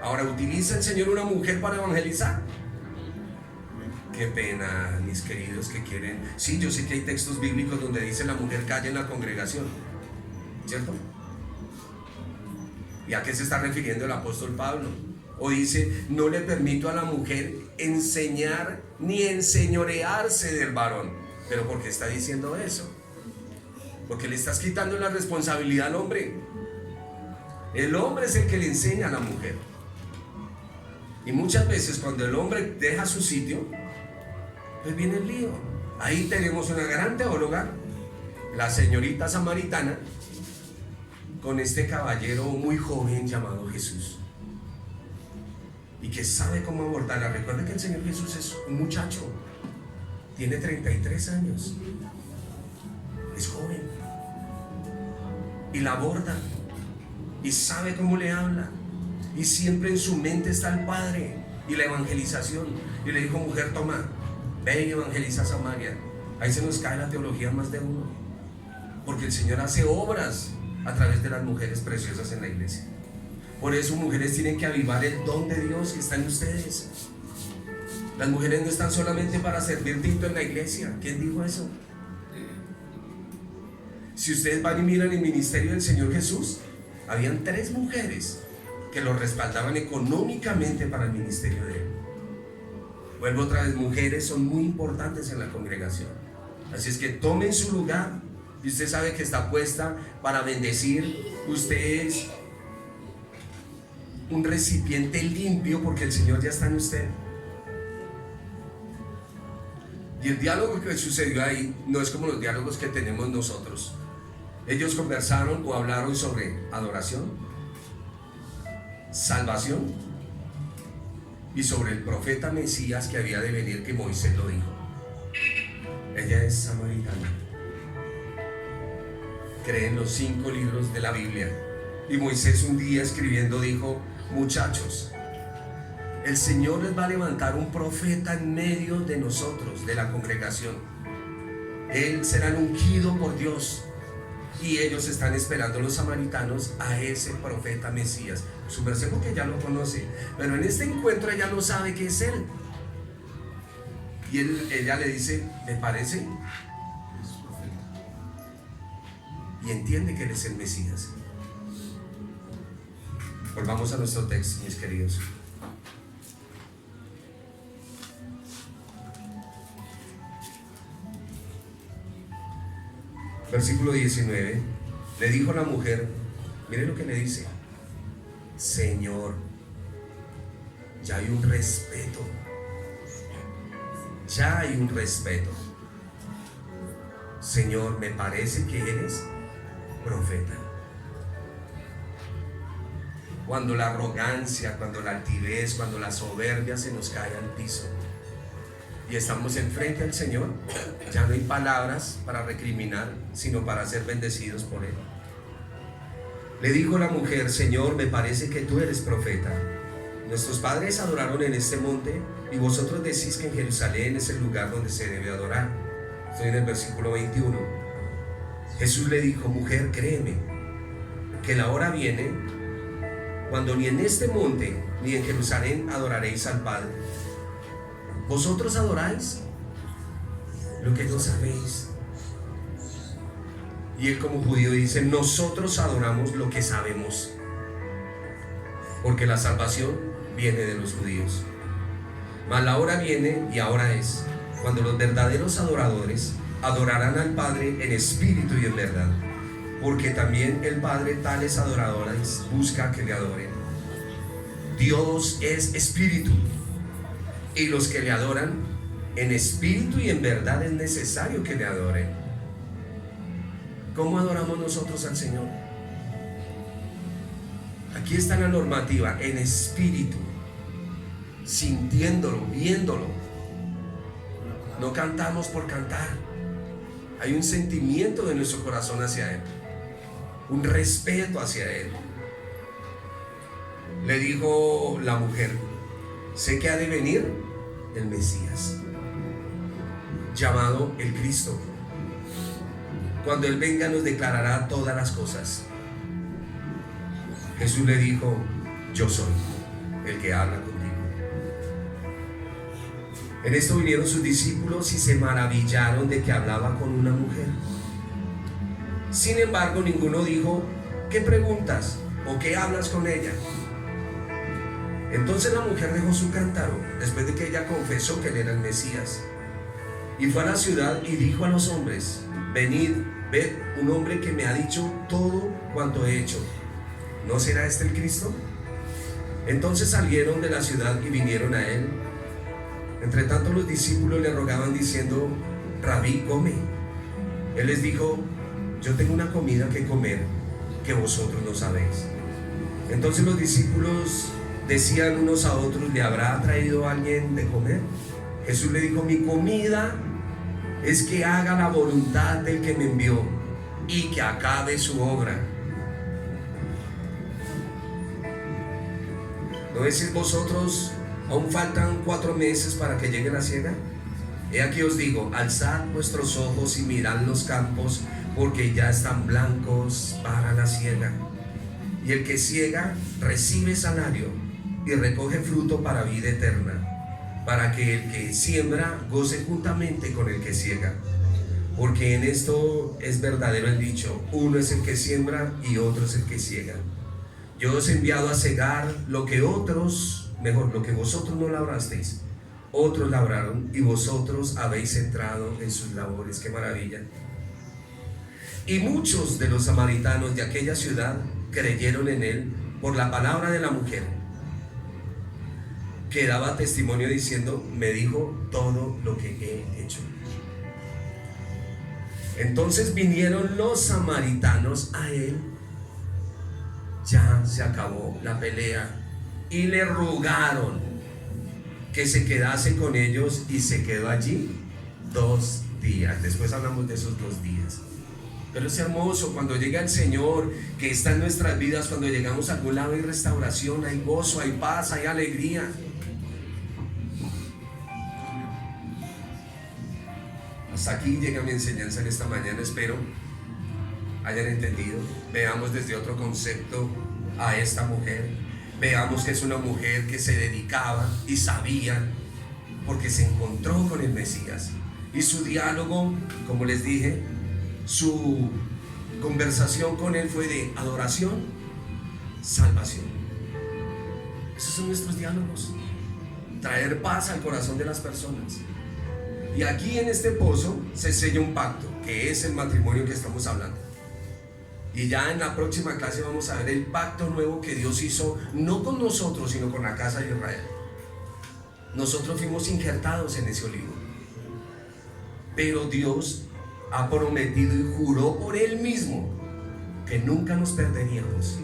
Ahora, ¿utiliza el Señor una mujer para evangelizar? Qué pena, mis queridos que quieren. Sí, yo sé que hay textos bíblicos donde dice la mujer calla en la congregación, ¿cierto? ¿Y a qué se está refiriendo el apóstol Pablo? O dice, no le permito a la mujer enseñar ni enseñorearse del varón. ¿Pero por qué está diciendo eso? Porque le estás quitando la responsabilidad al hombre. El hombre es el que le enseña a la mujer. Y muchas veces cuando el hombre deja su sitio, pues viene el lío. Ahí tenemos una gran teóloga, la señorita samaritana, con este caballero muy joven llamado Jesús, y que sabe cómo abordarla. Recuerda que el Señor Jesús es un muchacho, tiene 33 años, es joven, y la aborda, y sabe cómo le habla, y siempre en su mente está el Padre y la evangelización. Y le dijo, mujer, toma, ve y evangeliza a Samaria. Ahí se nos cae la teología más de uno, porque el Señor hace obras a través de las mujeres preciosas en la iglesia. Por eso, mujeres, tienen que avivar el don de Dios que está en ustedes. Las mujeres no están solamente para servir tinto en la iglesia. ¿Quién dijo eso? Si ustedes van y miran el ministerio del Señor Jesús, habían 3 mujeres que lo respaldaban económicamente para el ministerio de él. Vuelvo otra vez, mujeres son muy importantes en la congregación. Así es que tomen su lugar y usted sabe que está puesta para bendecir. Usted es un recipiente limpio porque el Señor ya está en usted. Y el diálogo que sucedió ahí no es como los diálogos que tenemos nosotros. Ellos conversaron o hablaron sobre adoración, salvación y sobre el profeta Mesías que había de venir, que Moisés lo dijo. Ella es samaritana, cree en los 5 libros de la Biblia. Y Moisés un día escribiendo dijo: muchachos, el Señor les va a levantar un profeta en medio de nosotros, de la congregación. Él será el ungido por Dios. Y ellos están esperando, los samaritanos, a ese profeta Mesías. Su merced, porque ya lo conoce, pero en este encuentro ella no sabe que es él. Y ella le dice: ¿me parece? Y entiende que él es el Mesías. Volvamos a nuestro texto, mis queridos. Versículo 19. Le dijo la mujer, mire lo que le dice: Señor, ya hay un respeto. Ya hay un respeto. Señor, me parece que eres profeta. Cuando la arrogancia, cuando la altivez, cuando la soberbia se nos cae al piso y estamos enfrente al Señor, ya no hay palabras para recriminar, sino para ser bendecidos por Él. Le dijo la mujer: Señor, me parece que tú eres profeta. Nuestros padres adoraron en este monte y vosotros decís que en Jerusalén es el lugar donde se debe adorar. Estoy en el versículo 21. Jesús le dijo: mujer, créeme, que la hora viene cuando ni en este monte ni en Jerusalén adoraréis al Padre. Vosotros adoráis lo que no sabéis. Y él, como judío, dice: nosotros adoramos lo que sabemos, porque la salvación viene de los judíos. Mas la hora viene, y ahora es, cuando los verdaderos adoradores adorarán al Padre en espíritu y en verdad, porque también el Padre tales adoradores busca que le adoren. Dios es espíritu, y los que le adoran en espíritu y en verdad es necesario que le adoren. ¿Cómo adoramos nosotros al Señor? Aquí está la normativa: en espíritu, sintiéndolo, viéndolo. No cantamos por cantar. Hay un sentimiento de nuestro corazón hacia Él, un respeto hacia Él. Le dijo la mujer: sé que ha de venir el Mesías, llamado el Cristo. Cuando Él venga nos declarará todas las cosas. Jesús le dijo: yo soy el que habla contigo. En esto vinieron sus discípulos y se maravillaron de que hablaba con una mujer. Sin embargo, ninguno dijo: ¿qué preguntas? ¿O qué hablas con ella? Entonces la mujer dejó su cántaro, después de que ella confesó que él era el Mesías, y fue a la ciudad y dijo a los hombres: venid, ved un hombre que me ha dicho todo cuanto he hecho. ¿No será este el Cristo? Entonces salieron de la ciudad y vinieron a él. Entre tanto los discípulos le rogaban diciendo: Rabí, come. Él les dijo: yo tengo una comida que comer que vosotros no sabéis. Entonces los discípulos decían unos a otros: ¿le habrá traído alguien de comer? Jesús le dijo: mi comida es que haga la voluntad del que me envió y que acabe su obra. ¿No decís vosotros: aún faltan 4 meses para que llegue la siega? He aquí os digo: alzad vuestros ojos y mirad los campos, porque ya están blancos para la siega. Y el que siega recibe salario y recoge fruto para vida eterna, para que el que siembra goce juntamente con el que siega. Porque en esto es verdadero el dicho: uno es el que siembra y otro es el que siega. Yo os he enviado a cegar lo que lo que vosotros no labrasteis, otros labraron y vosotros habéis entrado en sus labores. ¡Qué maravilla! Y muchos de los samaritanos de aquella ciudad creyeron en él por la palabra de la mujer, que daba testimonio diciendo: me dijo todo lo que he hecho. Entonces vinieron los samaritanos a él, ya se acabó la pelea, y le rogaron que se quedase con ellos, y se quedó allí 2 días. Después hablamos de esos 2 días. Pero es hermoso cuando llega el Señor, que está en nuestras vidas. Cuando llegamos a algún lado hay restauración, hay gozo, hay paz, hay alegría. Hasta aquí llega mi enseñanza en esta mañana. Espero hayan entendido. Veamos desde otro concepto a esta mujer. Veamos que es una mujer que se dedicaba y sabía, porque se encontró con el Mesías. Y su diálogo, como les dije, su conversación con él fue de adoración, salvación. Esos son nuestros diálogos. Traer paz al corazón de las personas. Y aquí en este pozo se sella un pacto, que es el matrimonio que estamos hablando. Y ya en la próxima clase vamos a ver el pacto nuevo que Dios hizo, no con nosotros, sino con la casa de Israel. Nosotros fuimos injertados en ese olivo, pero Dios ha prometido y juró por Él mismo que nunca nos perderíamos,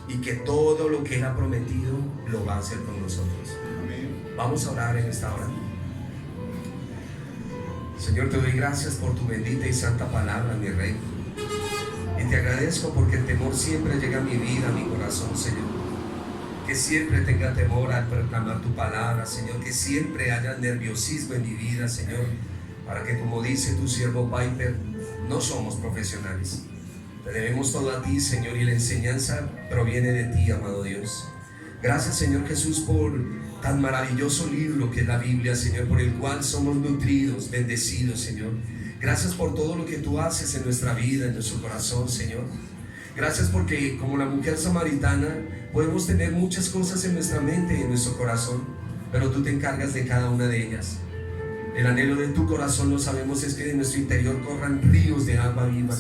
y que todo lo que Él ha prometido lo va a hacer con nosotros. Amén. Vamos a orar en esta hora. Señor, te doy gracias por tu bendita y santa palabra, mi Rey. Y te agradezco porque el temor siempre llega a mi vida, a mi corazón, Señor. Que siempre tenga temor al proclamar tu palabra, Señor. Que siempre haya nerviosismo en mi vida, Señor. Para que, como dice tu siervo Piper, no somos profesionales. Te debemos todo a ti, Señor, y la enseñanza proviene de ti, amado Dios. Gracias, Señor Jesús, por tan maravilloso libro que es la Biblia, Señor, por el cual somos nutridos, bendecidos, Señor. Gracias por todo lo que tú haces en nuestra vida, en nuestro corazón, Señor. Gracias porque, como la mujer samaritana, podemos tener muchas cosas en nuestra mente y en nuestro corazón, pero tú te encargas de cada una de ellas. El anhelo de tu corazón, lo sabemos, es que de nuestro interior corran ríos de agua viva,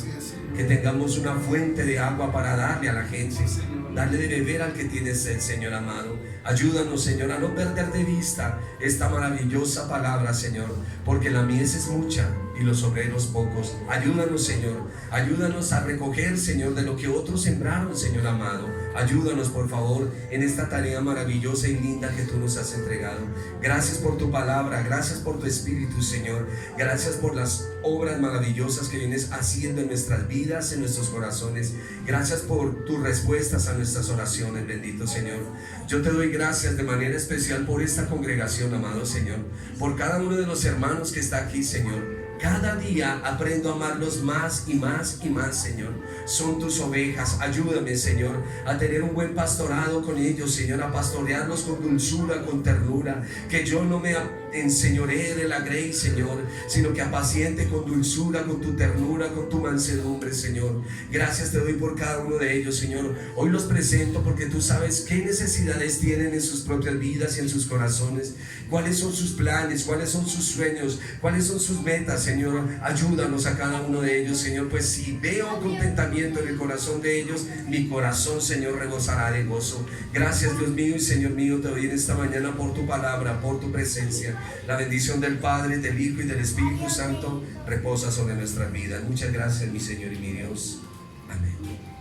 que tengamos una fuente de agua para darle a la gente, darle de beber al que tiene sed, Señor amado. Ayúdanos, Señor, a no perder de vista esta maravillosa palabra, Señor, porque la mies es mucha y los obreros pocos. Ayúdanos, Señor, ayúdanos a recoger, Señor, de lo que otros sembraron, Señor amado. Ayúdanos, por favor, en esta tarea maravillosa y linda que tú nos has entregado. Gracias por tu palabra, gracias por tu Espíritu, Señor. Gracias por las obras maravillosas que vienes haciendo en nuestras vidas, en nuestros corazones. Gracias por tus respuestas a nuestras oraciones, bendito Señor. Yo te doy gracias de manera especial por esta congregación, amado Señor, por cada uno de los hermanos que está aquí, Señor. Cada día aprendo a amarlos más y más y más, Señor. Son tus ovejas. Ayúdame, Señor, a tener un buen pastorado con ellos, Señor, a pastorearlos con dulzura, con ternura. Que yo no me enseñoree de la grey, Señor, sino que apaciente con dulzura, con tu ternura, con tu mansedumbre, Señor. Gracias te doy por cada uno de ellos, Señor. Hoy los presento porque tú sabes qué necesidades tienen en sus propias vidas y en sus corazones. Cuáles son sus planes, cuáles son sus sueños, cuáles son sus metas, Señor. Ayúdanos a cada uno de ellos, Señor, pues si veo contentamiento en el corazón de ellos, mi corazón, Señor, rebosará de gozo. Gracias, Dios mío y Señor mío, te doy en esta mañana por tu palabra, por tu presencia. La bendición del Padre, del Hijo y del Espíritu Santo reposa sobre nuestras vidas. Muchas gracias, mi Señor y mi Dios. Amén.